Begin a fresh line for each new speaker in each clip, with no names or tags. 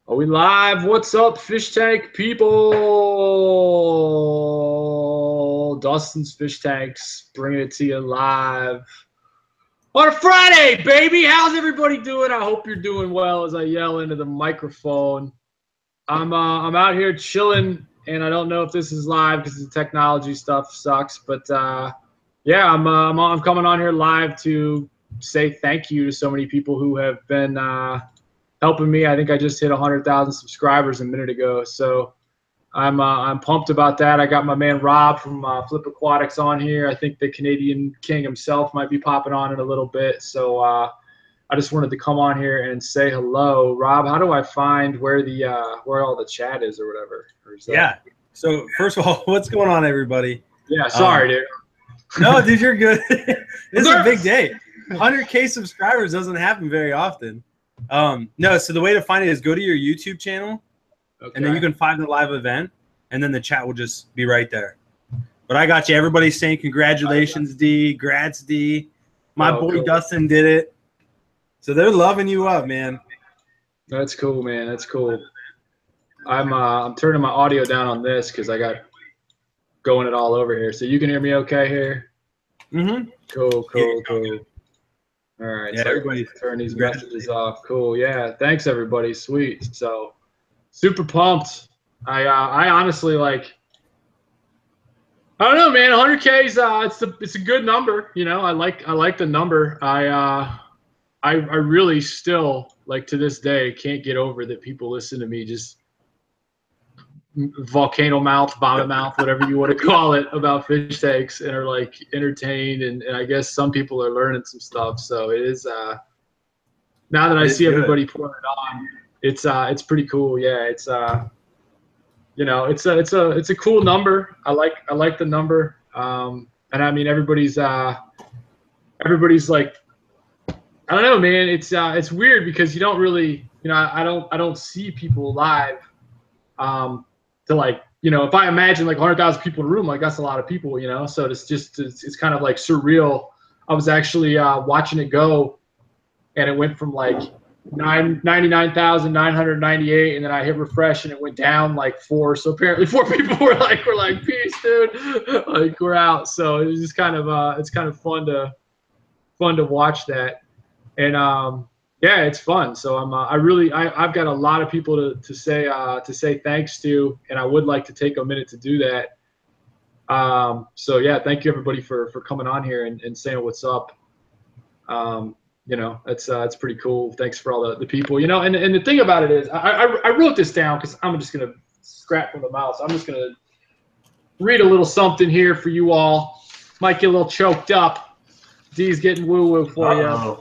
Are we live? What's up, fish tank people? Dustin's Fish Tanks bringing it to you live on a Friday, baby. How's everybody doing? I hope you're doing well as I yell into the microphone. I'm out here chilling, and I don't know if this is live because the technology stuff sucks. But yeah, I'm coming on here live to say thank you to so many people who have been helping me. I think I just hit 100,000 subscribers a minute ago, so I'm pumped about that. I got my man Rob from Flip Aquatics on here. I think the Canadian King himself might be popping on in a little bit, so I just wanted to come on here and say hello. Rob, how do I find where the where all the chat is or whatever? Or is that...
Yeah. So first of all, what's going on, everybody?
Yeah, sorry, dude.
No, dude, you're good. This is a big day. 100K subscribers doesn't happen very often. No, so the way to find it is go to your YouTube channel, and then you can find the live event, and then the chat will just be right there. But I got you. Everybody's saying congratulations, D. Grats, D. My boy cool. Dustin did it. So they're loving you up, man.
That's cool, man. That's cool. I'm turning my audio down on this because I got going it all over here. So you can hear me okay here?
Mm-hmm.
Cool. All right,
yeah,
so everybody turn these messages off. Cool, yeah. Thanks, everybody. Sweet. So, super pumped. I honestly like. I don't know, man. 100K is it's a good number. You know, I like the number. I really still like to this day can't get over that people listen to me just volcano mouth, vomit mouth, whatever you want to call it, about fish tanks, and are like entertained, and I guess some people are learning some stuff. So it is now that I see everybody pouring it on, it's pretty cool. Yeah, it's you know, it's a cool number. I like the number. And I mean everybody's like, I don't know, man. It's weird because you don't really, you know, I don't see people live to like, you know, if I imagine like 100,000 people in a room, like that's a lot of people, you know. So it's kind of like surreal. I was actually watching it go, and it went from like 99,998, and then I hit refresh, and it went down like 4. So apparently 4 people were like peace, dude, like we're out. So it was just kind of it's kind of fun to watch that, and yeah, it's fun. So I've got a lot of people to say thanks to, and I would like to take a minute to do that. So yeah, thank you everybody for coming on here and saying what's up. You know, it's pretty cool. Thanks for all the people. You know, and the thing about it is, I wrote this down because I'm just gonna scrap from the mouse. I'm just gonna read a little something here for you all. Might get a little choked up. D's getting woo for you.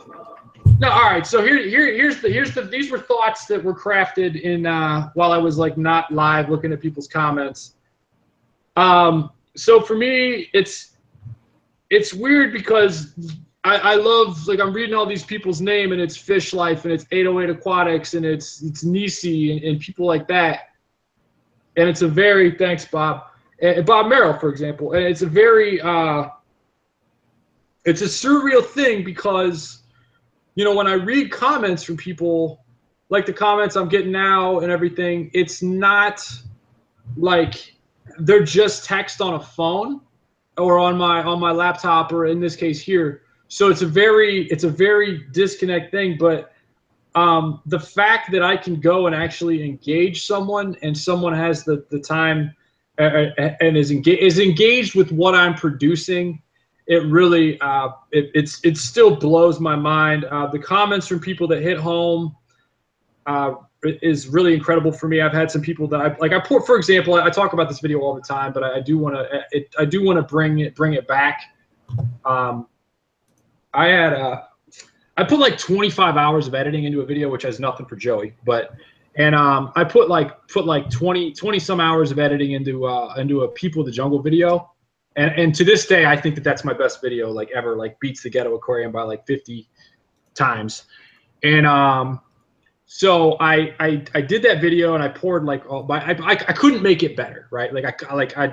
No, all right. So here's these were thoughts that were crafted in while I was like not live looking at people's comments. So for me, it's weird because I love, like, I'm reading all these people's name, and it's Fish Life, and it's 808 Aquatics, and it's Nisi and people like that, and it's a very thanks Bob and Bob Merrill, for example, and it's a very it's a surreal thing because, you know, when I read comments from people, like the comments I'm getting now and everything, it's not like they're just text on a phone or on my laptop, or in this case here. So it's a very disconnect thing. But the fact that I can go and actually engage someone, and someone has the time and is engaged with what I'm producing, it really it still blows my mind. The comments from people that hit home is really incredible for me. I've had some people that for example, I talk about this video all the time, but I do want to bring it back. I put like 25 hours of editing into a video, which has nothing for Joey, and I put like 20 some hours of editing into a People of the Jungle video. And to this day, I think that's my best video like ever, like beats the Ghetto Aquarium by like 50 times. And so I did that video, and I poured like I couldn't make it better, right? I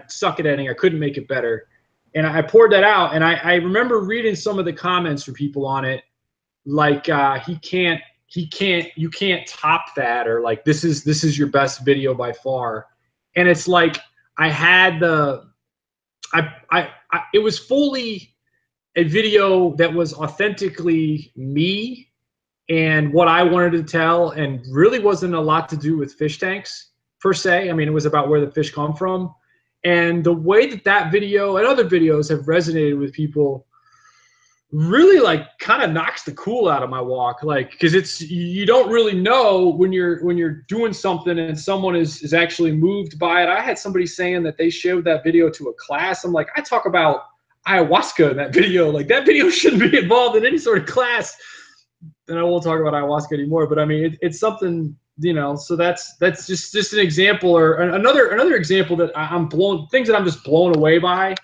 suck at editing. I couldn't make it better, and I poured that out. And I remember reading some of the comments from people on it, like he can't you can't top that, or like this is your best video by far. And it's like I had it was fully a video that was authentically me and what I wanted to tell, and really wasn't a lot to do with fish tanks per se. I mean, it was about where the fish come from. And the way that that video and other videos have resonated with people really like kind of knocks the cool out of my walk. Like, because it's, you don't really know when you're doing something and someone is actually moved by it. I had somebody saying that they showed that video to a class. I'm like, I talk about ayahuasca in that video. Like, that video shouldn't be involved in any sort of class. And I won't talk about ayahuasca anymore, but I mean, it's something, you know. So that's just an example, or another example that things that I'm just blown away by.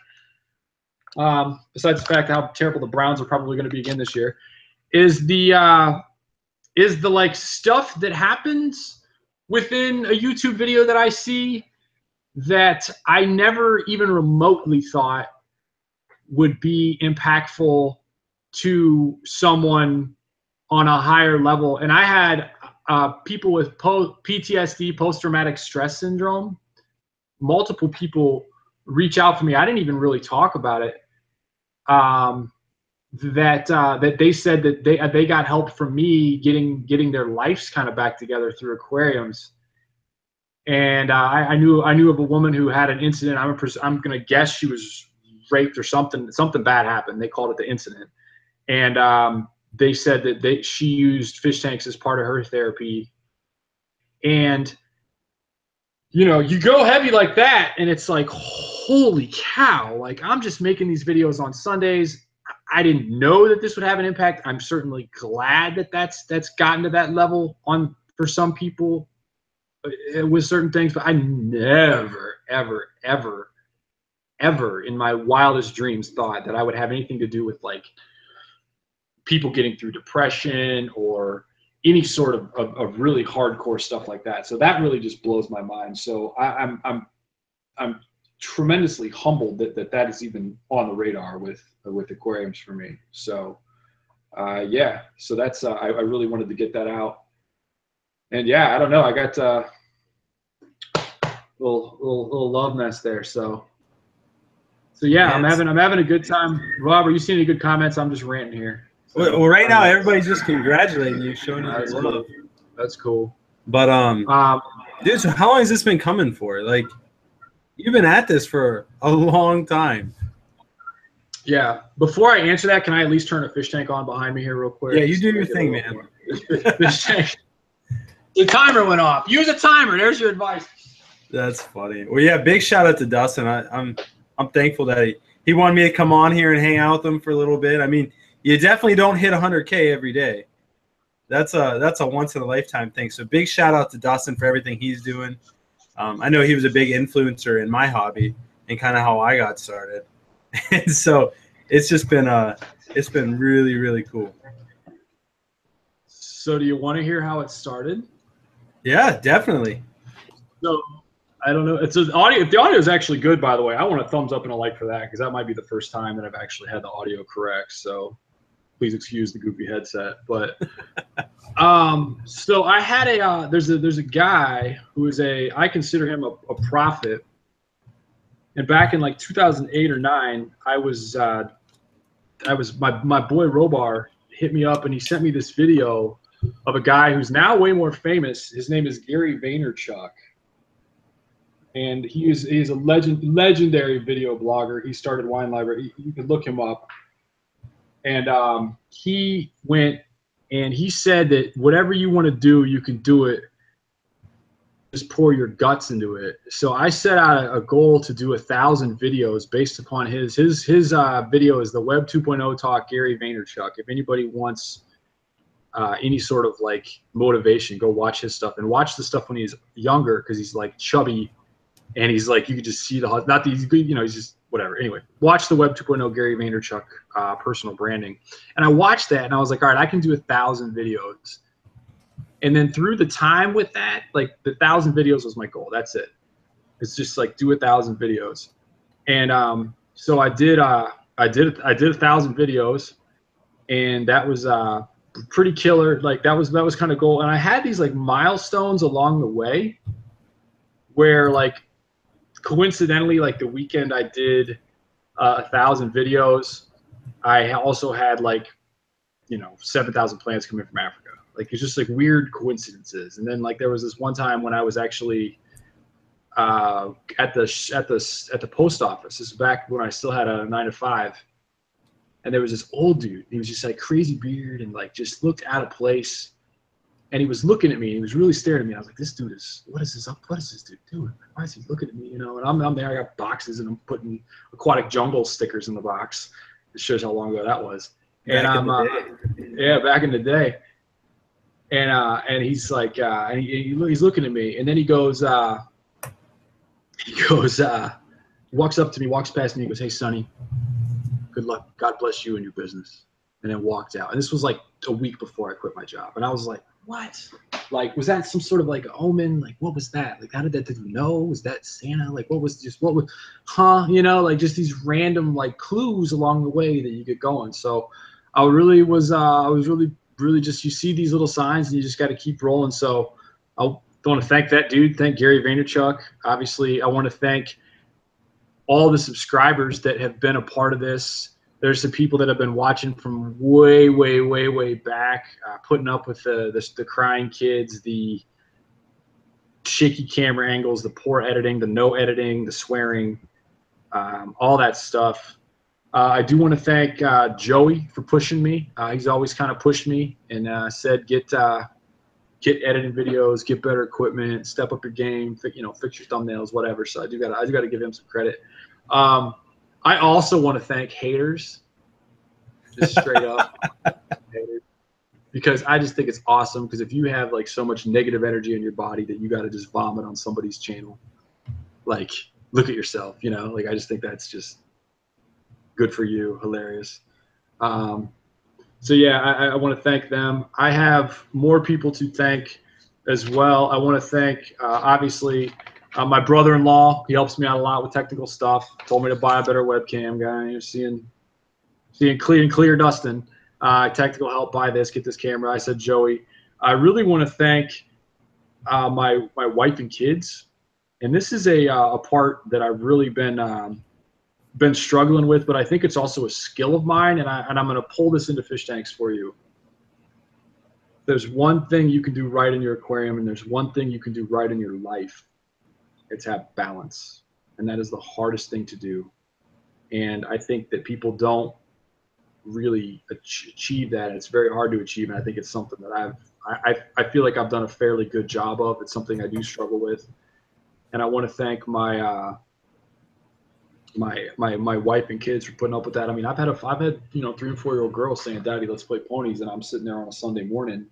Besides the fact how terrible the Browns are probably going to be again this year, is the like stuff that happens within a YouTube video that I see that I never even remotely thought would be impactful to someone on a higher level. And I had people with PTSD, post-traumatic stress syndrome, multiple people reach out for me. I didn't even really talk about it. That they said that they got help from me getting their lives kind of back together through aquariums. And I knew of a woman who had an incident. I'm gonna guess she was raped or something bad happened. They called it the incident. And they said that she used fish tanks as part of her therapy. And you know, you go heavy like that, and it's like, holy cow, like, I'm just making these videos on Sundays. I didn't know that this would have an impact. I'm certainly glad that that's gotten to that level for some people with certain things, but I never, ever, ever, ever in my wildest dreams thought that I would have anything to do with like people getting through depression or any sort of really hardcore stuff like that. So that really just blows my mind. So I'm tremendously humbled that is even on the radar with aquariums for me. So yeah, so that's I really wanted to get that out. And yeah, I don't know, I got little love nest there. So yeah, I'm having a good time. Rob, are you seeing any good comments? I'm just ranting here.
Well, right now everybody's just congratulating you, showing you their love.
That's cool.
But dude, so how long has this been coming for? Like, you've been at this for a long time.
Yeah. Before I answer that, can I at least turn a fish tank on behind me here real quick?
Yeah, you do your thing, man.
Fish tank. The timer went off. Use a timer. There's your advice.
That's funny. Well, yeah, big shout out to Dustin. I'm thankful that he wanted me to come on here and hang out with him for a little bit. I mean, you definitely don't hit 100K every day. That's a once in a lifetime thing. So big shout out to Dustin for everything he's doing. I know he was a big influencer in my hobby and kind of how I got started. And so it's just been really, really cool.
So do you want to hear how it started?
Yeah, definitely.
So I don't know. It's an audio. If the audio is actually good, by the way, I want a thumbs up and a like for that, because that might be the first time that I've actually had the audio correct. So please excuse the goofy headset. But so I had there's a guy who is I consider him a prophet. And back in like 2008 or 9, I was my boy Robar hit me up and he sent me this video of a guy who's now way more famous. His name is Gary Vaynerchuk. And he's a legendary video blogger. He started Wine Library. You can look him up. And he went and he said that whatever you want to do, you can do it. Just pour your guts into it. So I set out a goal to do 1,000 videos based upon his video is the Web 2.0 Talk Gary Vaynerchuk. If anybody wants any sort of like motivation, go watch his stuff and watch the stuff when he's younger, because he's like chubby. And he's like, you can just see not these, you know, he's just whatever. Anyway, watch the Web 2.0 Gary Vaynerchuk personal branding. And I watched that and I was like, all right, I can do 1,000 videos. And then through the time with that, like the 1,000 videos was my goal. That's it. It's just like do 1,000 videos. And so I did 1,000 videos, and that was pretty killer. Like that was kind of goal. And I had these like milestones along the way where like coincidentally, like the weekend I did 1,000 videos, I also had like, 7,000 plants coming from Africa. Like it's just like weird coincidences. And then like there was this one time when I was actually at the post office. This is back when I still had a 9 to 5. And there was this old dude. He was just like crazy beard and like just looked out of place. And he was looking at me. He was really staring at me. I was like, "This dude what is this dude doing? Why is he looking at me?" And I'm there. I got boxes and I'm putting aquatic jungle stickers in the box. It shows how long ago that was. And back in the day. And he's like, and he's looking at me. And then he goes, walks up to me, walks past me. He goes, "Hey, Sonny, good luck. God bless you and your business." And then walked out. And this was like a week before I quit my job. And I was like, "What? Like, was that some sort of like omen? Like, what was that? Like, how did you know? Was that Santa? Like, what was like just these random like clues along the way that you get going." So I was really just, you see these little signs and you just got to keep rolling. So I want to thank that dude. Thank Gary Vaynerchuk. Obviously, I want to thank all the subscribers that have been a part of this. There's some people that have been watching from way, way, way, way back, putting up with the crying kids, the shaky camera angles, the poor editing, the no editing, the swearing, all that stuff. I do want to thank Joey for pushing me. He's always kind of pushed me and said, get editing videos, get better equipment, step up your game, fix your thumbnails, whatever. So I do got to give him some credit. I also want to thank haters, just straight up, haters, because I just think it's awesome. Because if you have like so much negative energy in your body that you got to just vomit on somebody's channel, like look at yourself, like I just think that's just good for you, hilarious. So yeah, I want to thank them. I have more people to thank as well. I want to thank obviously my brother-in-law. He helps me out a lot with technical stuff. Told me to buy a better webcam, guy. You're seeing clear, Dustin. Technical help, buy this, get this camera. I said, Joey. I really want to thank my wife and kids. And this is a part that I've really been struggling with, but I think it's also a skill of mine, and I'm going to pull this into fish tanks for you. There's one thing you can do right in your aquarium, and there's one thing you can do right in your life. It's have balance, and that is the hardest thing to do. And I think that people don't really achieve that. It's very hard to achieve, and I think it's something that I feel like I've done a fairly good job of. It's something I do struggle with, and I want to thank my wife and kids for putting up with that. I mean, I've had 3 and 4 year old girls saying, "Daddy, let's play ponies," and I'm sitting there on a Sunday morning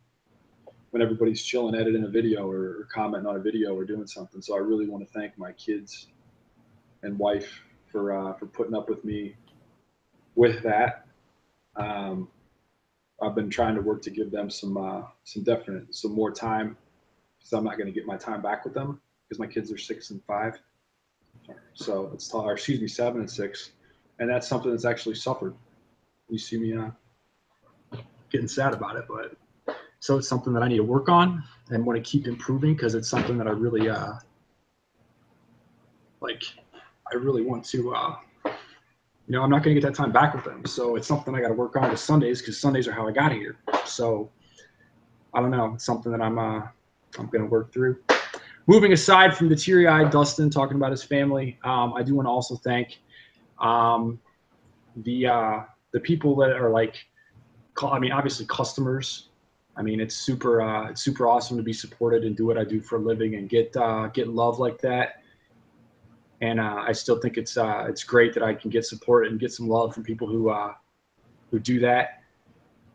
when everybody's chilling, editing a video or commenting on a video or doing something. So I really want to thank my kids and wife for putting up with me with that. I've been trying to work to give them some more time, because I'm not going to get my time back with them because my kids are 6 and 5. So it's 7 and 6, and that's something that's actually suffered. You see me getting sad about it, but so it's something that I need to work on and want to keep improving, because it's something that I really I really want to I'm not going to get that time back with them, so it's something I got to work on with Sundays, because Sundays are how I got here. So I don't know, it's something that I'm going to work through. Moving aside from the teary-eyed Dustin talking about his family, I do want to also thank the people that are obviously customers. I mean, it's super awesome to be supported and do what I do for a living and get love like that. And I still think it's great that I can get support and get some love from people who do that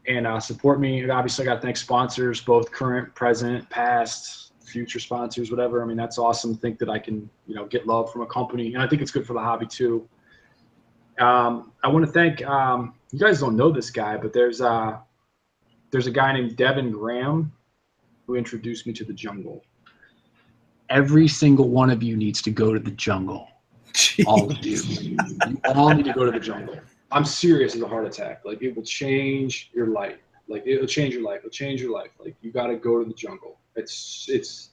and support me. And obviously, I got to thank sponsors, both current, present, past, future sponsors, whatever. I mean, that's awesome to think that I can, get love from a company, and I think it's good for the hobby too. I want to thank, you guys don't know this guy, but there's a guy named Devin Graham who introduced me to the jungle. Every single one of you needs to go to the jungle. Jeez. All of you. You all need to go to the jungle. I'm serious as a heart attack. Like, it will change your life. Like it'll change your life. It'll change your life. Like you got to go to the jungle. It's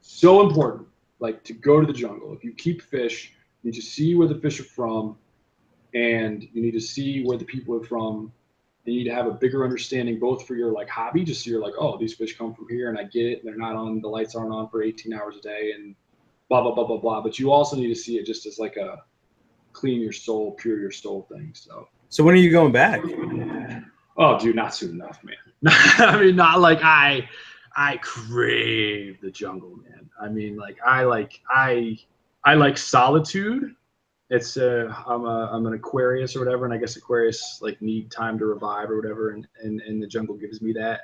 so important. Like to go to the jungle. If you keep fish, you need to see where the fish are from, and you need to see where the people are from. You need to have a bigger understanding both for your like hobby, just so you're like, oh, these fish come from here and I get it. They're not on, the lights aren't on for 18 hours a day and blah, blah, blah, blah, blah. But you also need to see it just as like a clean your soul, pure your soul thing.
So when are you going back?
Oh, dude, not soon enough, man. I mean, not like I crave the jungle, man. I mean, like I like solitude. It's I'm an Aquarius or whatever, and I guess Aquarius like need time to revive or whatever, and the jungle gives me that.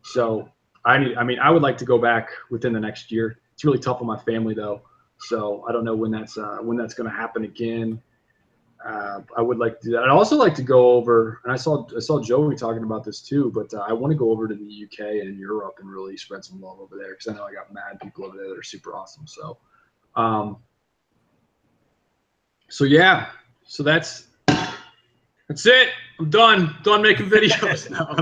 So I would like to go back within the next year. It's really tough on my family though, so I don't know when that's going to happen again. I would like to do that. I'd also like to go over, and I saw Joey talking about this too, but I want to go over to the UK and Europe and really spread some love over there because I know I got mad people over there that are super awesome. So yeah, so that's it. I'm done making videos now. I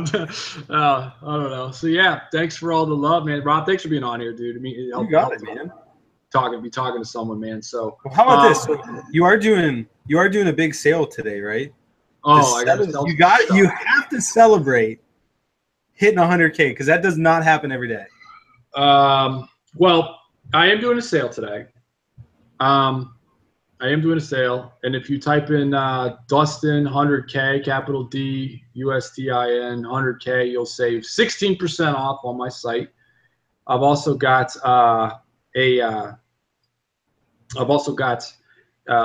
don't know. So yeah, thanks for all the love, man. Rob, thanks for being on here, dude. I mean,
you got it, man.
Be talking to someone, man. So
well, how about this? So you are doing a big sale today, right?
Oh,
you have to celebrate hitting 100K because that does not happen every day.
Well, I am doing a sale today. I am doing a sale, and if you type in Dustin 100K, capital D USTIN 100K, you'll save 16% off on my site. I've also got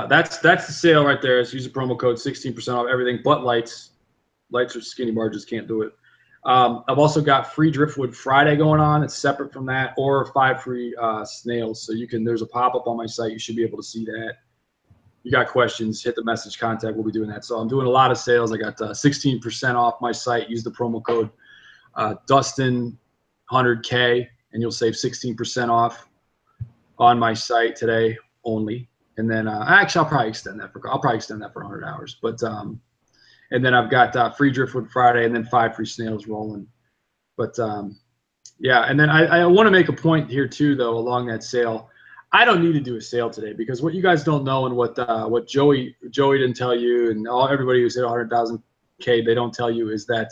that's the sale right there. It's use the promo code 16% off everything but lights. Lights or skinny margins can't do it. I've also got free Driftwood Friday going on. It's separate from that, or 5 free snails. So there's a pop-up on my site. You should be able to see that. You got questions, hit the message contact. We'll be doing that. So I'm doing a lot of sales. I got 16% off my site. Use the promo code Dustin 100K, and you'll save 16% off on my site today only. And then actually, I'll probably extend that for 100 hours. But and then I've got free Driftwood Friday, and then 5 free snails rolling. But yeah, and then I want to make a point here too, though, along that sale. I don't need to do a sale today because what you guys don't know, and what Joey didn't tell you, and everybody who's hit 100,000K, they don't tell you, is that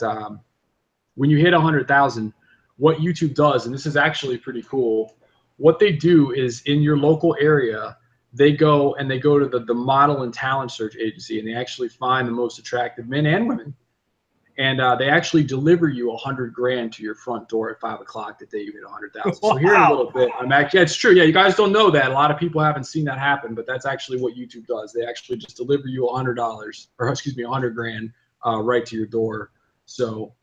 when you hit 100,000, what YouTube does, and this is actually pretty cool, what they do is in your local area, they go to the model and talent search agency, and they actually find the most attractive men and women, and they actually deliver you 100 grand to your front door at 5 o'clock the day you hit 100,000. So here in a little bit, yeah, it's true. Yeah, you guys don't know that. A lot of people haven't seen that happen, but that's actually what YouTube does. They actually just deliver you $100 grand right to your door. So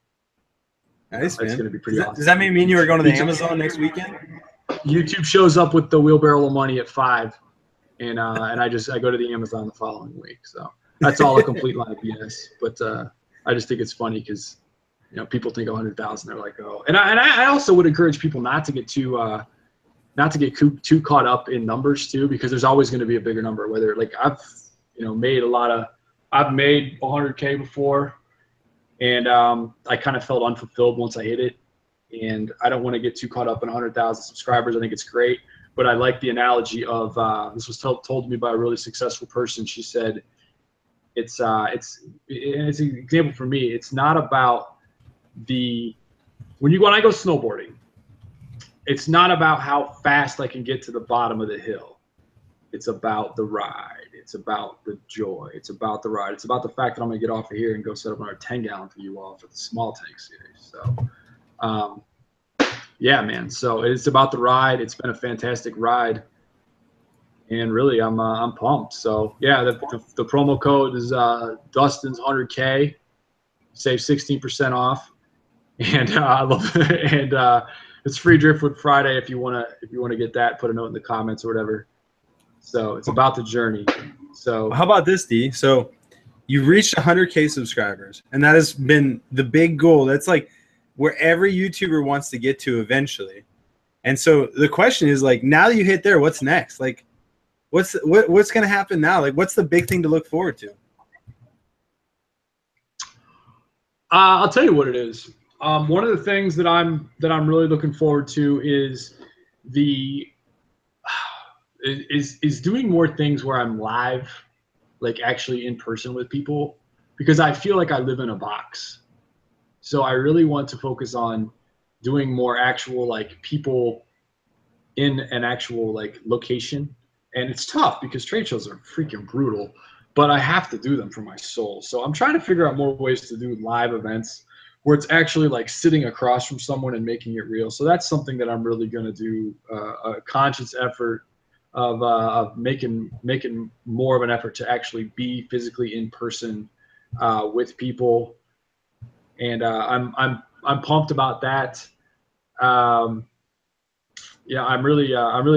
nice,
it's going to be pretty awesome.
Does that mean me and you are going to the Amazon next weekend?
YouTube shows up with the wheelbarrow of money at 5, and I go to the Amazon the following week. So that's all a complete line of BS. But I just think it's funny because people think 100,000. They're like, oh, and I also would encourage people not to get too caught up in numbers too, because there's always going to be a bigger number. Whether like I've made 100K before, and I kind of felt unfulfilled once I hit it, and I don't want to get too caught up in 100,000 subscribers. I think it's great, but I like the analogy of this was told to me by a really successful person. She said, it's an example for me. It's not about when I go snowboarding, it's not about how fast I can get to the bottom of the hill. It's about the ride. It's about the joy. It's about the ride. It's about the fact that I'm going to get off of here and go set up another 10-gallon for you all for the small tank series. So, yeah, man. So it's about the ride. It's been a fantastic ride. And really, I'm pumped. So yeah, the promo code is Dustin's 100K, save 16% off, and I love it. And it's free Driftwood Friday if you wanna get that. Put a note in the comments or whatever. So it's about the journey. So
how about this, D? So you've reached 100K subscribers, and that has been the big goal. That's like where every YouTuber wants to get to eventually. And so the question is, like, now that you hit there, what's next? Like, what's going to happen now? Like, what's the big thing to look forward to?
I'll tell you what it is. One of the things that I'm really looking forward to is is doing more things where I'm live, like actually in person with people, because I feel like I live in a box. So I really want to focus on doing more actual like people in an actual like location. And it's tough because trade shows are freaking brutal, but I have to do them for my soul. So I'm trying to figure out more ways to do live events where it's actually like sitting across from someone and making it real. So that's something that I'm really going to do a conscious effort of making more of an effort to actually be physically in person with people. And I'm pumped about that. Yeah, I'm really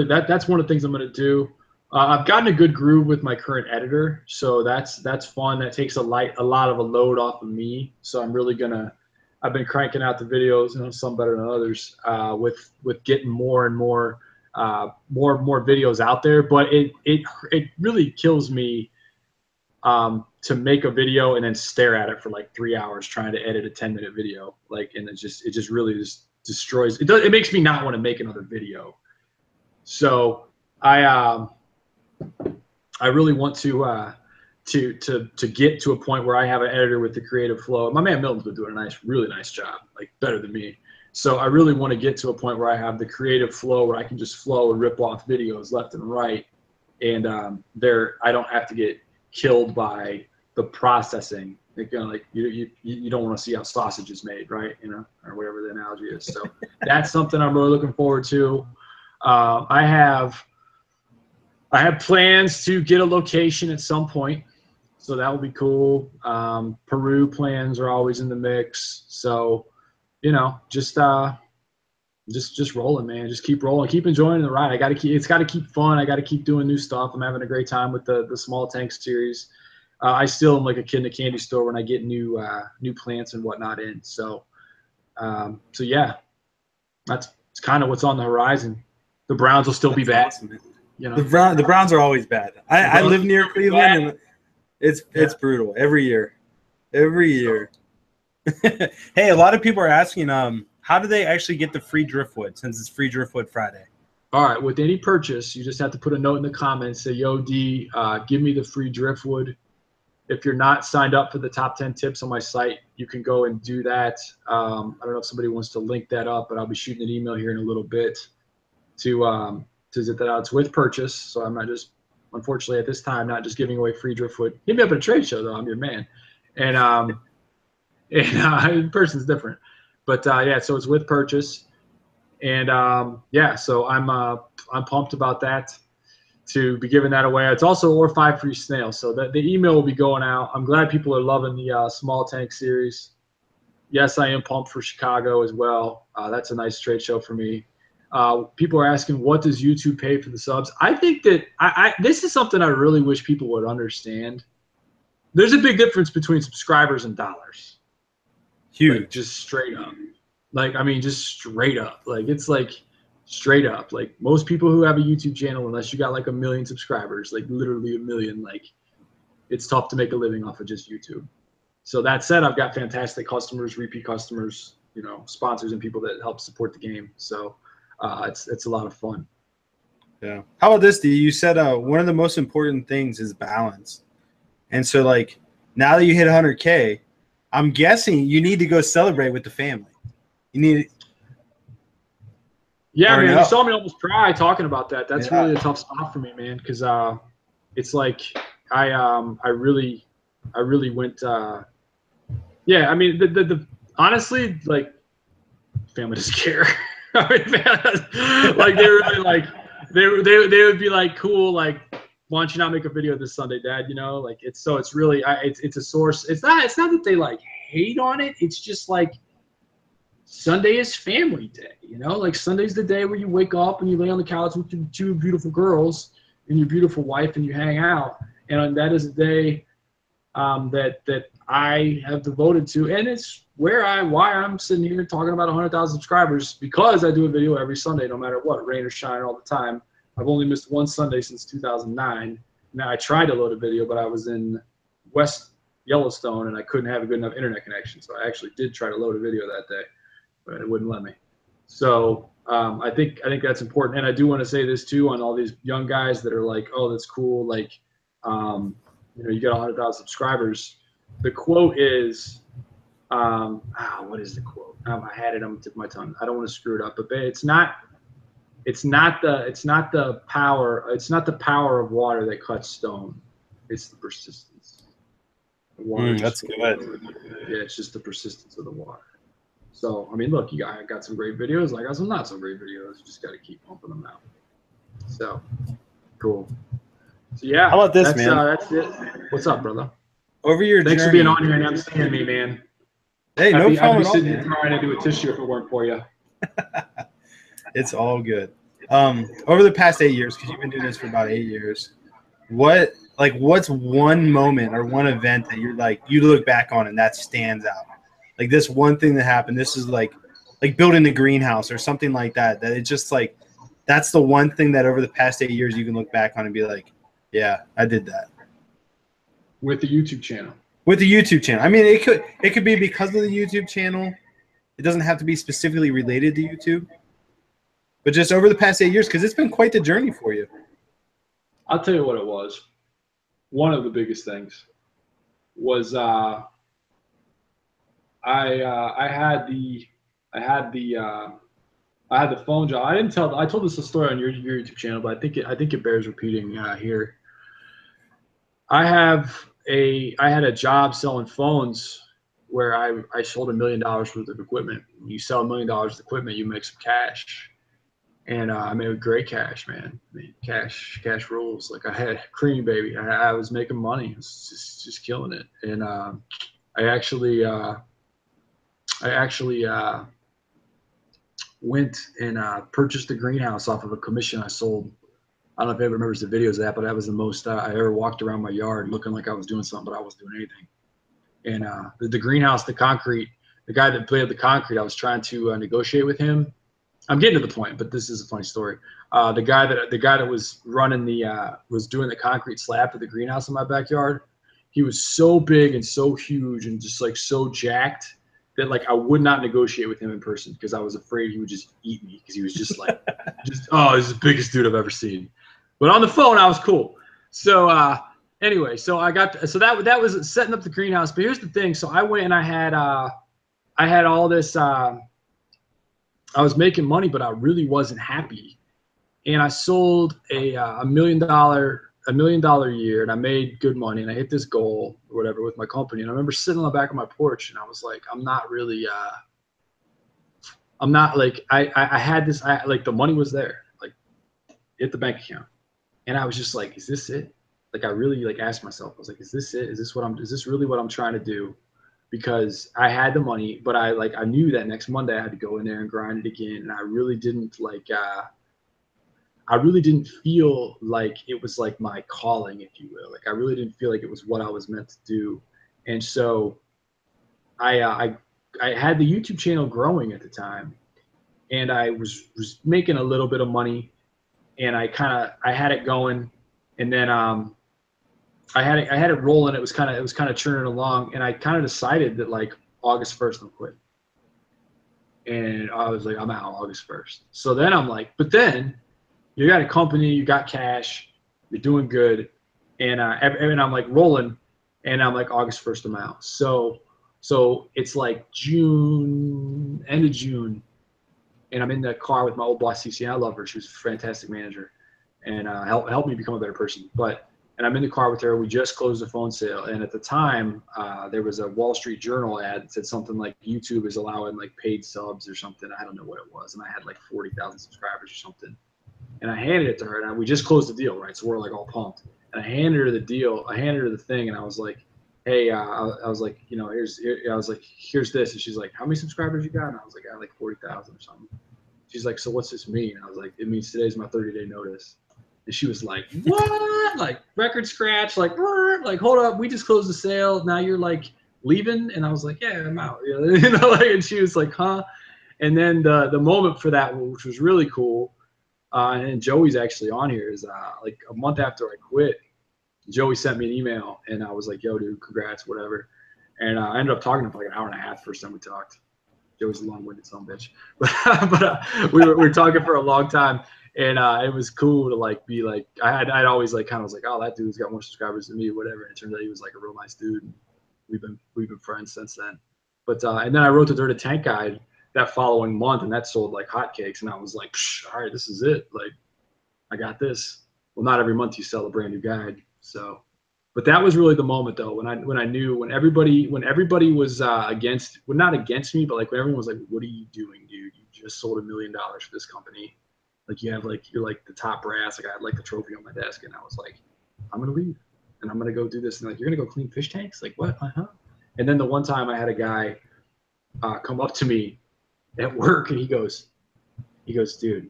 that's one of the things I'm going to do. I've gotten a good groove with my current editor, so that's fun. That takes a lot of a load off of me. So I'm really gonna. I've been cranking out the videos, you know, some better than others, with getting more and more videos out there. But it really kills me to make a video and then stare at it for like 3 hours trying to edit a 10-minute video. Like, and it just really just destroys. It makes me not want to make another video. So I really want to get to a point where I have an editor with the creative flow. My man Milton's been doing a really nice job, like better than me. So I really want to get to a point where I have the creative flow where I can just flow and rip off videos left and right, and I don't have to get killed by the processing. Like, you know, like you don't want to see how sausage is made, right? You know, or whatever the analogy is. So that's something I'm really looking forward to. I have plans to get a location at some point, so that will be cool. Peru plans are always in the mix, so you know, just rolling, man. Just keep rolling, keep enjoying the ride. It's got to keep fun. I got to keep doing new stuff. I'm having a great time with the small tank series. I still am like a kid in a candy store when I get new plants and whatnot in. So yeah, that's kind of what's on the horizon. The Browns will still be bad.
Awesome, man.
You know,
the Browns are always bad. I live near Cleveland, and it's brutal every year. Hey, a lot of people are asking, how do they actually get the free driftwood since it's Free Driftwood Friday?
All right, with any purchase, you just have to put a note in the comments, say, "Yo, D, give me the free driftwood." If you're not signed up for the top 10 tips on my site, you can go and do that. I don't know if somebody wants to link that up, but I'll be shooting an email here in a little bit to zip that out. It's with purchase, so I'm not just, unfortunately at this time, not just giving away free driftwood. Hit me up at a trade show though. I'm your man, and in person's different, but yeah. So it's with purchase, and yeah. So I'm pumped about that, to be giving that away. It's also or 5 free snails, so that the email will be going out. I'm glad people are loving the small tank series. Yes, I am pumped for Chicago as well. That's a nice trade show for me. People are asking, what does YouTube pay for the subs? I think that this is something I really wish people would understand. There's a big difference between subscribers and dollars.
Huge.
Like, just straight up. Like, I mean, just straight up. Like, it's like straight up. Like, most people who have a YouTube channel, unless you got like 1 million subscribers, like literally 1 million, like it's tough to make a living off of just YouTube. So that said, I've got fantastic customers, repeat customers, you know, sponsors and people that help support the game. So it's a lot of fun.
Yeah. How about this, D? You said one of the most important things is balance. And so, like, now that you hit 100K, I'm guessing you need to go celebrate with the family. You need.
Yeah, man. No. You saw me almost cry talking about that. That's really a tough spot for me, man, because it's like I really went. Yeah, I mean, the honestly, like, family doesn't care. I mean, like, they were really like they would be like, cool, like, why don't you not make a video this Sunday, Dad? You know, like, it's really it's a source. It's not that they like hate on it. It's just like Sunday is family day. You know, like, Sunday's the day where you wake up and you lay on the couch with your 2 beautiful girls and your beautiful wife and you hang out. And that is a day that I have devoted to, and it's why I'm sitting here talking about 100,000 subscribers, because I do a video every Sunday, no matter what, rain or shine, all the time. I've only missed 1 Sunday since 2009. Now, I tried to load a video, but I was in West Yellowstone, and I couldn't have a good enough internet connection. So I actually did try to load a video that day, but it wouldn't let me. So I think that's important. And I do want to say this too on all these young guys that are like, oh, that's cool. Like, you got 100,000 subscribers. The quote is, what is the quote? I had it on the tip of my tongue. I don't want to screw it up, but it's not the power of water that cuts stone. It's the persistence. The water
that's good.
Yeah, it's just the persistence of the water. So, I mean, look, I got some great videos. I got some not so great videos. You just got to keep pumping them out. So, cool. So, yeah.
How about this, man?
That's it. What's up, brother?
Over your
Thanks
journey.
for being on here and emceeing me, man.
Hey, no problem
I'd be
at all,
sitting
man.
here trying to do a tissue if it weren't for you.
It's all good. Over the past 8 years, because you've been doing this for about 8 years, what's one moment or one event that you're like, you look back on and that stands out? Like this one thing that happened, this is like building a greenhouse or something like that, that it's just like, that's the one thing that over the past 8 years you can look back on and be like, yeah, I did that.
With the YouTube channel.
With the YouTube channel. I mean, it could be because of the YouTube channel. It doesn't have to be specifically related to YouTube. But just over the past 8 years, because it's been quite the journey for you.
I'll tell you what it was. One of the biggest things was I had the phone job. I told this story on your YouTube channel, but I think it bears repeating here. I had a job selling phones where I sold $1 million worth of equipment. When you sell $1 million of equipment, you make some cash. And I made great cash, man. I mean, cash rules. Like I had cream, baby. I was making money. I was just killing it. And I actually went and purchased a greenhouse off of a commission I sold. I don't know if everyone remembers the videos of that, but that was the most I ever walked around my yard looking like I was doing something, but I wasn't doing anything. And the greenhouse, the concrete, the guy that played the concrete, I was trying to negotiate with him. I'm getting to the point, but this is a funny story. The guy that was running was doing the concrete slab for the greenhouse in my backyard. He was so big and so huge and just like so jacked that like I would not negotiate with him in person because I was afraid he would just eat me because he was just like, he's the biggest dude I've ever seen. But on the phone, I was cool. So anyway, so that was setting up the greenhouse. But here's the thing. So I went and I had all this. I was making money, but I really wasn't happy. And I sold a $1 million year, and I made good money, and I hit this goal or whatever with my company. And I remember sitting on the back of my porch, and I was like, I had this, like the money was there, like hit the bank account. And I was just like, is this it? Like, I really like asked myself, I was like, is this it? Is this really what I'm trying to do? Because I had the money, but I knew that next Monday I had to go in there and grind it again. And I really didn't feel like it was like my calling, if you will. Like, I really didn't feel like it was what I was meant to do. And so I had the YouTube channel growing at the time, and I was making a little bit of money, and I had it going, and then I had it rolling. It was kind of churning along, and I kind of decided that like August 1st I'm quitting. And I was like, I'm out August 1st. So then I'm like, but then you got a company, you got cash, you're doing good, and I'm like rolling, and I'm like August 1st I'm out. So it's like June, end of June, and I'm in the car with my old boss CC. I love her. She was a fantastic manager, and helped me become a better person. And I'm in the car with her. We just closed the phone sale. And at the time, there was a Wall Street Journal ad that said something like YouTube is allowing like paid subs or something. I don't know what it was. And I had like 40,000 subscribers or something. And I handed it to her, and we just closed the deal, right? So we're like all pumped. And I handed her the deal. I handed her the thing, and I was like, hey, I was like, here's this. And she's like, how many subscribers you got? And I was like, I got like 40,000 or something. She's like, so what's this mean? And I was like, it means today's my 30-day notice. And she was like, what? Like record scratch, like hold up, we just closed the sale. Now you're like leaving? And I was like, yeah, I'm out. And she was like, huh? And then the moment for that, which was really cool, and Joey's actually on here, is like a month after I quit, Joey sent me an email, and I was like, yo, dude, congrats, whatever. And I ended up talking to him for like an hour and a half first time we talked. Joey's a long-winded son of a bitch. But we were talking for a long time, and it was cool to like be like, I'd always like kind of was like, oh, that dude's got more subscribers than me, whatever. And it turns out he was like a real nice dude. And we've been friends since then. But and then I wrote the Dirty Tank Guide that following month, and that sold like hotcakes. And I was like, all right, this is it. Like, I got this. Well, not every month you sell a brand new guide. So, but that was really the moment though, when I knew, when everybody was against, well, not against me, but like when everyone was like, what are you doing, dude? You just sold $1 million for this company. Like you have like, you're like the top brass. Like I had like the trophy on my desk, and I was like, I'm going to leave and I'm going to go do this. And like, you're going to go clean fish tanks? Like what? Uh-huh. And then the one time I had a guy come up to me at work, and he goes, dude,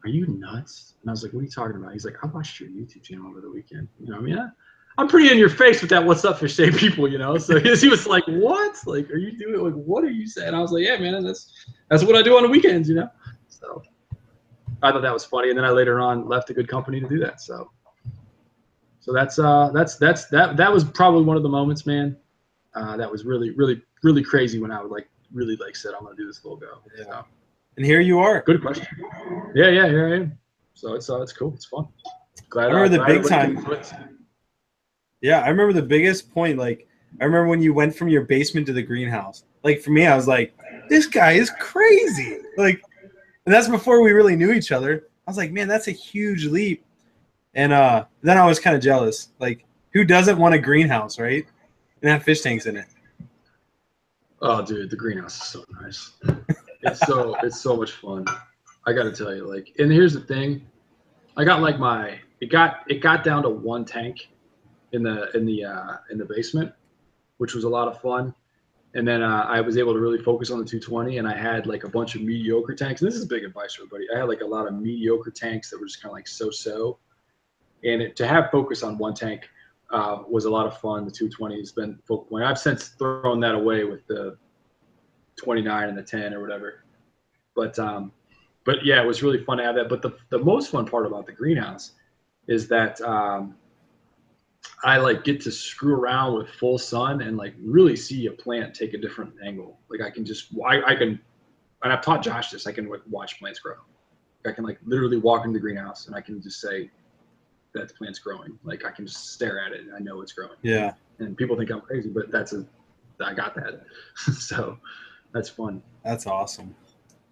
are you nuts? And I was like, what are you talking about? He's like, I watched your YouTube channel over the weekend. You know, I mean, I'm pretty in your face with that what's up fish tank people, you know? So he was like, what? Like, are you doing, like, what are you saying? I was like, yeah, man, that's what I do on the weekends, you know? So I thought that was funny. And then I later on left a good company to do that. So that was probably one of the moments, man. That was really, really, really crazy when I would like really like said, I'm going to do this logo.
Yeah.
So.
And here you are.
Good question. Yeah, here I am. So it's cool. It's fun. Glad,
I remember the big time.
Can...
Yeah, I remember the biggest point. Like, I remember when you went from your basement to the greenhouse. Like, for me, I was like, this guy is crazy. Like, and that's before we really knew each other. I was like, man, that's a huge leap. And then I was kind of jealous. Like, who doesn't want a greenhouse, right? And have fish tanks in it.
Oh, dude, the greenhouse is so nice. It's so much fun. I got to tell you, like, and here's the thing. I got like it got down to one tank in the basement, which was a lot of fun. And then I was able to really focus on the 220, and I had like a bunch of mediocre tanks. And this is big advice for everybody. I had like a lot of mediocre tanks that were just kind of like so. And to have focus on one tank was a lot of fun. The 220 has been focal point. I've since thrown that away with the 29 and the 10 or whatever. But yeah, it was really fun to have that. But the most fun part about the greenhouse is that I like get to screw around with full sun and like really see a plant take a different angle. Like I can and I've taught Josh this, I can like watch plants grow. I can like literally walk into the greenhouse and I can just say that plant's growing. Like I can just stare at it and I know it's growing.
Yeah.
And people think I'm crazy, but I got that. So that's fun.
That's awesome.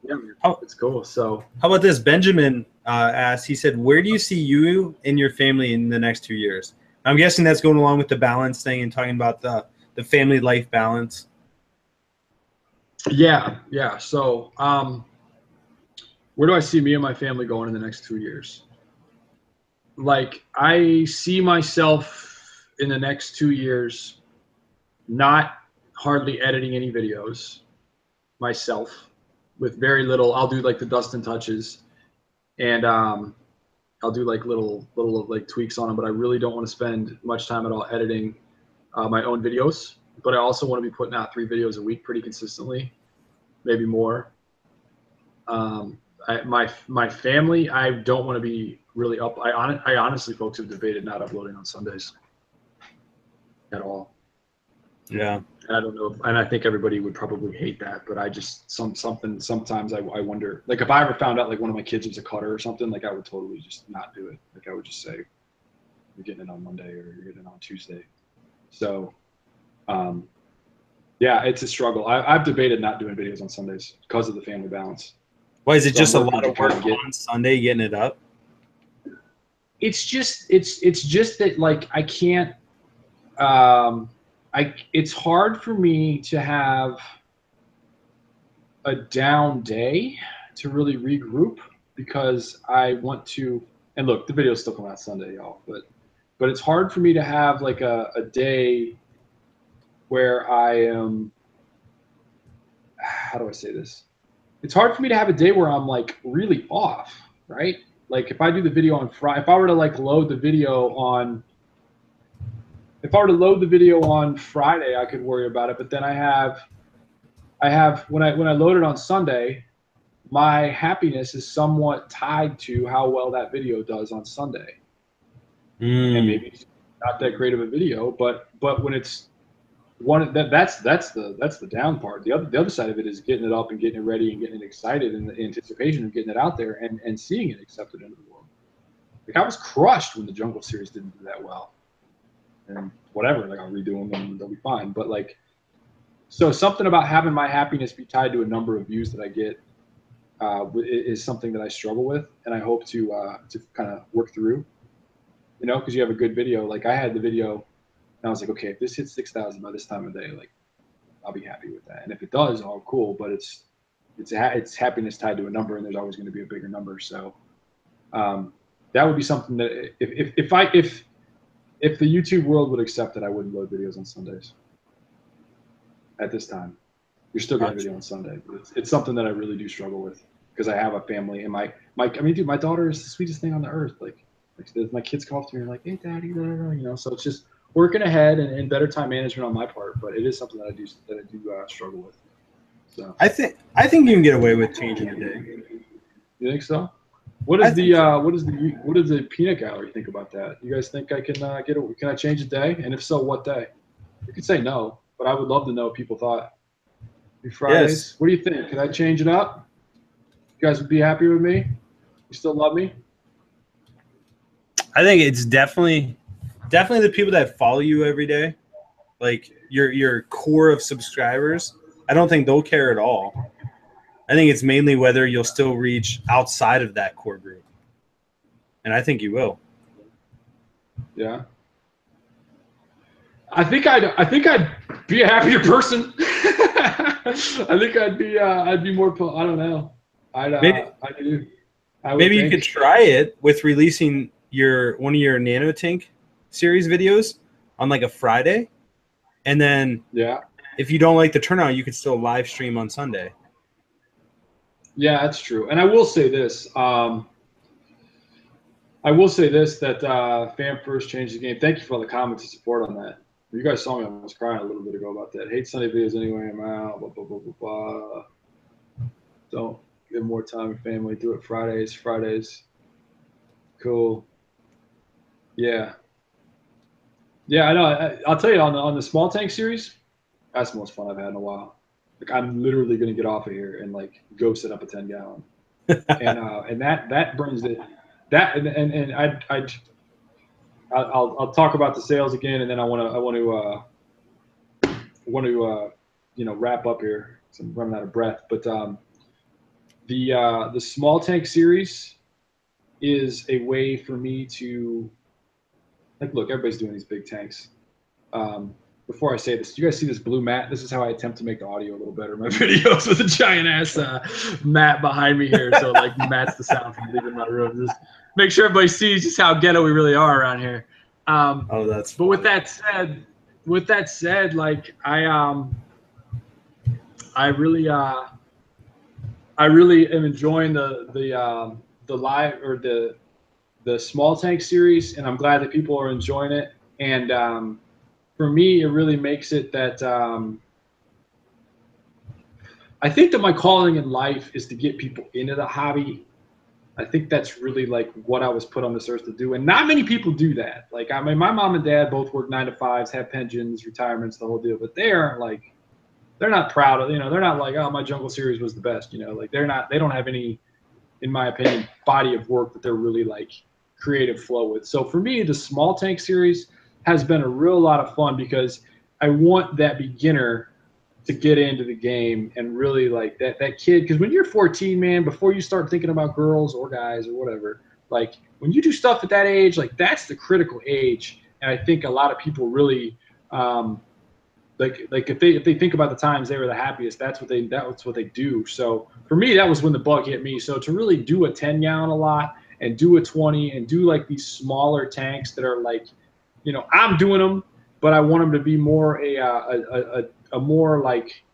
Yeah, it's cool. So
how about this? Benjamin asked, he said, where do you see you and your family in the next 2 years? I'm guessing that's going along with the balance thing and talking about the family life balance.
Yeah. So where do I see me and my family going in the next 2 years? Like I see myself in the next 2 years not hardly editing any videos myself, with very little. I'll do like the Dustin touches, and I'll do like little like tweaks on them, but I really don't want to spend much time at all editing my own videos. But I also want to be putting out 3 videos a week pretty consistently, maybe more. My family, I don't want to be really up. I honestly, folks, have debated not uploading on Sundays at all.
Yeah.
And I don't know, and I think everybody would probably hate that, but I just sometimes I wonder, like if I ever found out like one of my kids was a cutter or something, like I would totally just not do it. Like I would just say, you're getting it on Monday or you're getting it on Tuesday. So, yeah, it's a struggle. I've debated not doing videos on Sundays because of the family balance.
Why is it just a lot of work on Sunday getting it up?
It's just that like I can't. It's hard for me to have a down day to really regroup because I want to. And look, the video's still coming out Sunday, y'all. But it's hard for me to have like a day where I am. How do I say this? It's hard for me to have a day where I'm like really off, right? Like if I do the video on Friday, if I were to like load the video on Friday, I could worry about it. But then I have when I load it on Sunday, my happiness is somewhat tied to how well that video does on Sunday. And not that great of a video, but when it's that's the down part. The other side of it is getting it up and getting it ready and getting it excited and the anticipation of getting it out there and seeing it accepted into the world. Like, I was crushed when the Jungle series didn't do that well, and whatever, like, I'll redo them and they'll be fine. But like, so something about having my happiness be tied to a number of views that I get is something that I struggle with, and I hope to kind of work through. You know, because you have a good video. Like, I had the video, and I was like, okay, if this hits 6,000 by this time of day, like, I'll be happy with that. And if it does, oh, cool. But it's happiness tied to a number, and there's always going to be a bigger number. So that would be something that if the YouTube world would accept it, I wouldn't load videos on Sundays. At this time, you're still getting a video on Sunday. But it's something that I really do struggle with because I have a family, and my daughter is the sweetest thing on the earth. Like my kids come up to me and like, hey, daddy, you know. So it's just working ahead and better time management on my part. But it is something that I do struggle with. So I think
you can get away with changing the day.
You think so? What does the peanut gallery think about that? You guys think I can can I change the day? And if so, what day? You could say no, but I would love to know what people thought. Fridays. Yes. What do you think? Can I change it up? You guys would be happy with me? You still love me?
I think it's definitely the people that follow you every day, like your core of subscribers. I don't think they'll care at all. I think it's mainly whether you'll still reach outside of that core group, and I think you will.
Yeah. I think I'd be a happier person. I think I'd be more. I don't know.
Maybe you could try it with releasing one of your Nanotank series videos on like a Friday, and then if you don't like the turnout, you could still live stream on Sunday.
Yeah, that's true. And I will say this. That Fan First changed the game. Thank you for all the comments and support on that. You guys saw me. I was crying a little bit ago about that. Hate Sunday videos anyway. I'm out. Blah, blah, blah, blah, blah. Don't give more time with family. Do it Fridays. Cool. Yeah. Yeah, I know. I'll tell you, on the small tank series, that's the most fun I've had in a while. Like, I'm literally going to get off of here and like go set up a 10-gallon, and that brings it. That and I'll talk about the sales again, and then I want to wrap up here. So I'm running out of breath. But the small tank series is a way for me to, like, look, everybody's doing these big tanks. Before I say this, do you guys see this blue mat? This is how I attempt to make the audio a little better in my videos, with a giant ass mat behind me here. So like mats the sound from leaving my room. Just make sure everybody sees just how ghetto we really are around here.
That's funny.
But with that said, like I really am enjoying the live or the small tank series, and I'm glad that people are enjoying it. And for me, it really makes it that I think that my calling in life is to get people into the hobby. I think that's really like what I was put on this earth to do. And not many people do that. Like, I mean, my mom and dad both work 9 to 5s, have pensions, retirements, the whole deal, but they're not proud of, they're not like, oh, my Jungle series was the best, like they don't have any, in my opinion, body of work that they're really like creative flow with. So for me, the small tank series has been a real lot of fun because I want that beginner to get into the game and really like that kid. Because when you're 14, man, before you start thinking about girls or guys or whatever, like when you do stuff at that age, like that's the critical age. And I think a lot of people really like if they think about the times they were the happiest, that's what they do. So for me, that was when the bug hit me. So to really do a 10-gallon a lot and do a 20 and do like these smaller tanks that are like, I'm doing them, but I want them to be more a more like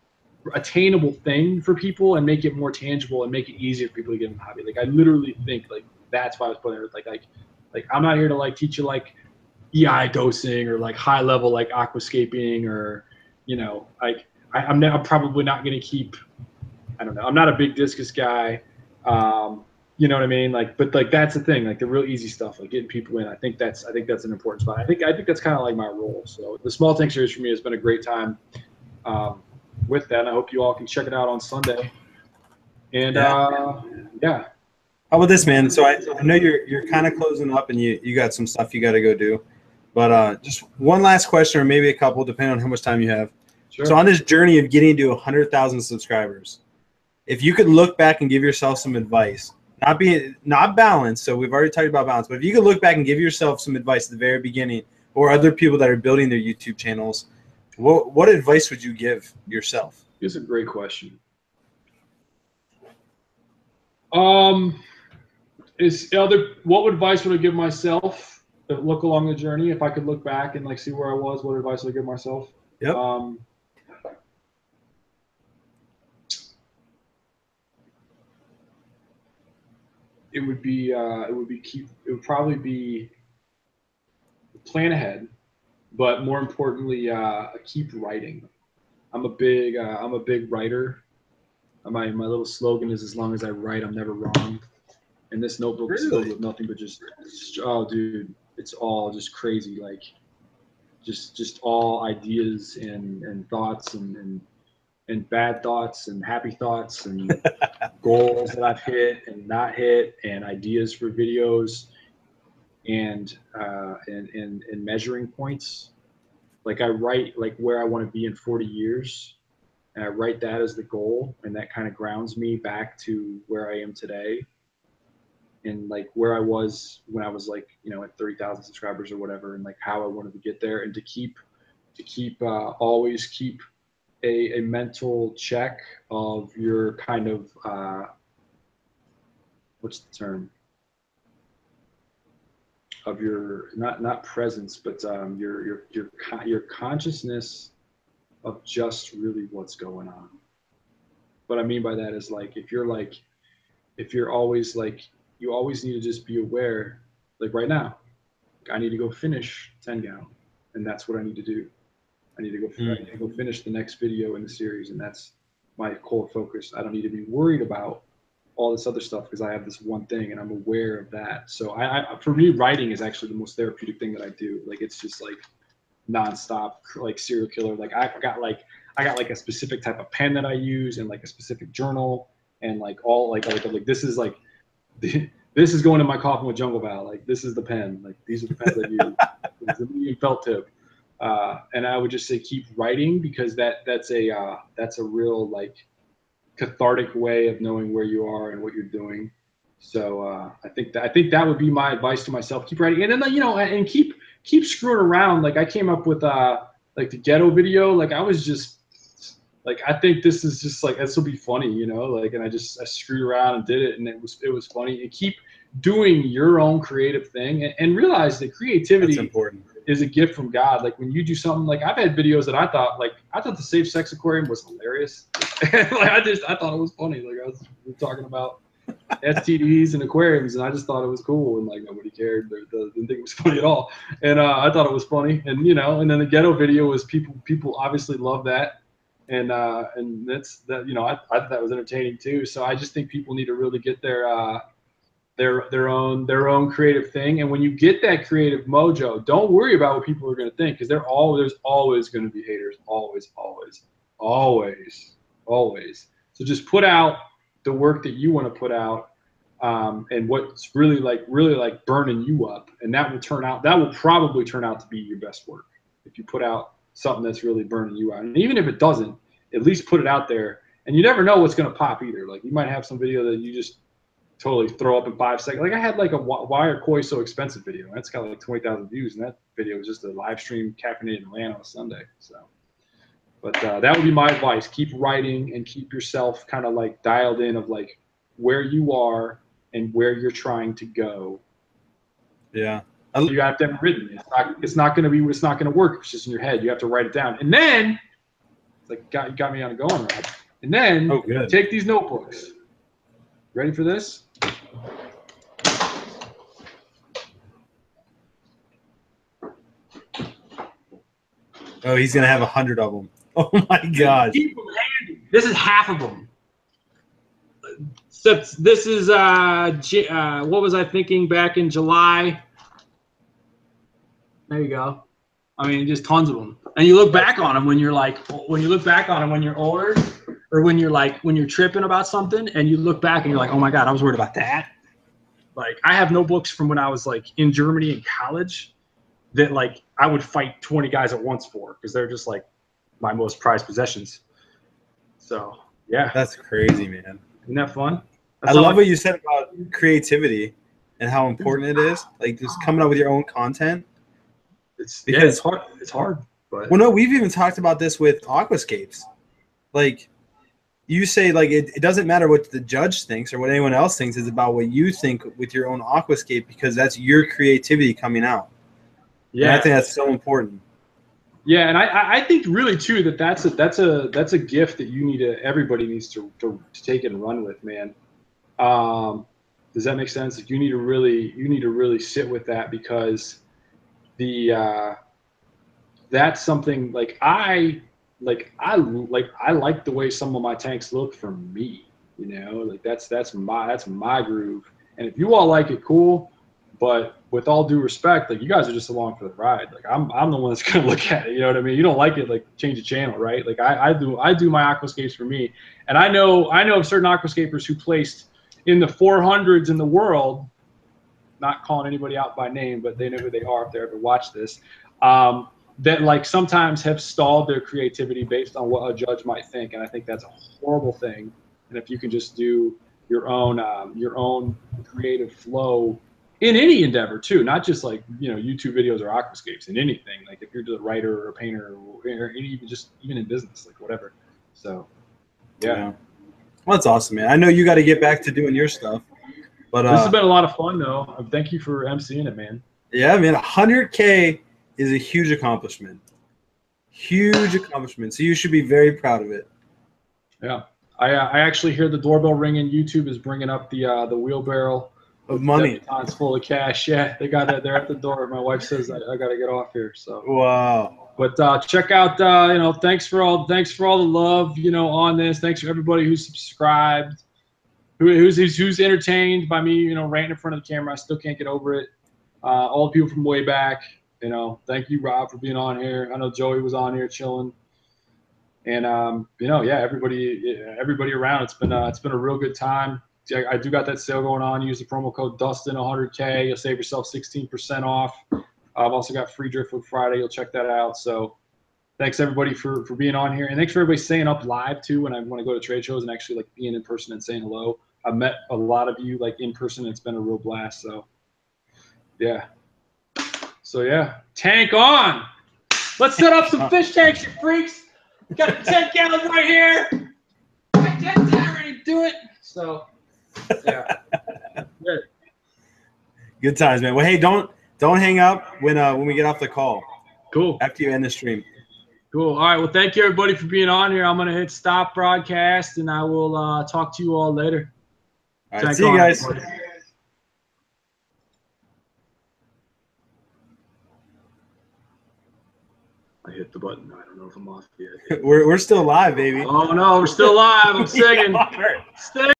attainable thing for people and make it more tangible and make it easier for people to get in the hobby. Like I literally think like that's why I was putting it like I'm not here to like teach you like EI dosing or like high level like aquascaping or like I'm probably not going to keep, I don't know, I'm not a big discus guy. You know what I mean? Like, but like that's the thing, like the real easy stuff, like getting people in. I think that's an important spot. I think that's kind of like my role. So the Small Tank series for me has been a great time with that. And I hope you all can check it out on Sunday. And yeah.
How about this, man? So I know you're kind of closing up, and you got some stuff you got to go do. But just one last question, or maybe a couple, depending on how much time you have.
Sure.
So on this journey of getting to 100,000 subscribers, if you could look back and give yourself some advice, not balance. So we've already talked about balance, but if you could look back and give yourself some advice at the very beginning, or other people that are building their YouTube channels, what advice would you give yourself?
It's a great question. What advice would I give myself to look along the journey? If I could look back and like see where I was, what advice would I give myself?
Yep.
It would probably be plan ahead, but more importantly, keep writing. I'm a big writer. My little slogan is, as long as I write, I'm never wrong. And this notebook is filled with nothing but just, oh dude, it's all just crazy, like just all ideas and thoughts and bad thoughts and happy thoughts and goals that I've hit and not hit, and ideas for videos and measuring points. Like I write like where I want to be in 40 years, and I write that as the goal, and that kind of grounds me back to where I am today. And like where I was when I was like, you know, at 30,000 subscribers or whatever, and like how I wanted to get there, and to always keep a mental check of your kind of what's the term, of your not presence, but your consciousness of just really what's going on. What I mean by that is like if you're always like, you always need to just be aware, like right now, I need to go finish 10 gallon, and that's what I need to do. I need to go finish the next video in the series, and that's my core focus. I don't need to be worried about all this other stuff because I have this one thing and I'm aware of that. So for me, writing is actually the most therapeutic thing that I do. Like it's just like nonstop, like serial killer. Like I got like a specific type of pen that I use, and like a specific journal, and like all like this is like this is going in my coffin with Jungle Val. Like this is the pen. Like these are the pens I use. It's a medium felt tip. And I would just say keep writing, because that's a real like cathartic way of knowing where you are and what you're doing. So I think that would be my advice to myself. Keep writing, and then and keep screwing around. Like I came up with like the ghetto video. Like I was just like, I think this is just like, this will be funny, like, and I screwed around and did it, and it was funny. And keep doing your own creative thing, and realize that creativity is a gift from God. Like when you do something, like I've had videos that I thought the Safe Sex Aquarium was hilarious. Like I thought it was funny. Like we were talking about STDs and aquariums, and I just thought it was cool, and like nobody cared. They didn't think it was funny at all. And I thought it was funny, and and then the ghetto video was people obviously love that. And that's that. I thought that was entertaining too. So I just think people need to really get their own creative thing. And when you get that creative mojo, don't worry about what people are going to think, because there's always going to be haters. Always. So just put out the work that you want to put out, and what's really like burning you up, and that will probably turn out to be your best work if you put out something that's really burning you out. And even if it doesn't, at least put it out there. And you never know what's going to pop either. Like you might have some video that you just totally throw up in 5 seconds. Like I had like a why are koi so expensive video. That's got like 20,000 views, and that video was just a live stream caffeinated rant on a Sunday. So, but that would be my advice. Keep writing and keep yourself kind of like dialed in of like where you are and where you're trying to go.
Yeah.
You have to have it written. It's not going to work. It's just in your head. You have to write it down. And then it's like, you got me on a going ride. And then take these notebooks. Ready for this?
Oh, he's going to have 100 of them. Oh my God.
Keep them handy. This is half of them. this is what was I thinking back in July? There you go. I mean, just tons of them. And you look back on them when you're like, when you look back on them when you're older, or when you're tripping about something, and you look back and you're like, oh my God, I was worried about that. Like, I have notebooks from when I was like in Germany in college that like I would fight 20 guys at once for, because they're just like my most prized possessions. So yeah,
that's crazy, man.
Isn't that fun?
I love what you said about creativity and how important it is. Like just coming up with your own content.
It's hard. It's hard. But
well, no, we've even talked about this with Aquascapes. Like you say, like it doesn't matter what the judge thinks or what anyone else thinks. It's about what you think with your own aquascape, because that's your creativity coming out. Yeah, and I think that's so important. Yeah, and I think really too that's a gift that you need to, everybody needs to take it and run with, man. Does that make sense? Like you need to really sit with that, because that's something like I like the way some of my tanks look for me, you know, like that's my groove. And if you all like it, cool. But with all due respect, like you guys are just along for the ride. Like I'm the one that's gonna look at it. You know what I mean? You don't like it, like change the channel, right? Like I do my aquascapes for me. And I know of certain aquascapers who placed in the 400s in the world, not calling anybody out by name, but they know who they are if they ever watch this. That like sometimes have stalled their creativity based on what a judge might think, and I think that's a horrible thing. And if you can just do your own creative flow in any endeavor too, not just like, you know, YouTube videos or aquascapes, in anything. Like if you're a writer or a painter or even in business, like whatever. So yeah. Well, that's awesome, man. I know you got to get back to doing your stuff, but
this has been a lot of fun though. Thank you for emceeing it, man.
Yeah, man. 100K is a huge accomplishment. Huge accomplishment. So you should be very proud of it.
Yeah. I actually hear the doorbell ringing. YouTube is bringing up the wheelbarrow
of money.
It's full of cash. Yeah, they got it. They're at the door. My wife says I got to get off here. So
wow.
But check out, you know, thanks for all the love, you know, on this. Thanks for everybody who's subscribed, who's entertained by me, you know, ranting in front of the camera. I still can't get over it. All the people from way back, you know, thank you, Rob, for being on here. I know Joey was on here chilling. And you know, yeah, everybody around. It's been a real good time. I do got that sale going on. Use the promo code Dustin 100K. You'll save yourself 16% off. I've also got free Driftwood Friday. You'll check that out. So thanks everybody for being on here, and thanks for everybody staying up live too when I want to go to trade shows and actually like being in person and saying hello. I've met a lot of you like in person. It's been a real blast. So yeah. So yeah, tank on. Let's set up some fish tanks, you freaks. Got a 10 gallon right here. Right there, ready to do it. So yeah. Good.
Good times, man. Well, hey, don't hang up when we get off the call.
Cool.
After you end the stream.
Cool. All right. Well, thank you everybody for being on here. I'm gonna hit stop broadcast, and I will talk to you all later.
All right. See you guys.
I hit the button. I don't know if I'm off yet.
We're still live, baby.
Oh no, we're still live. I'm singing. Stay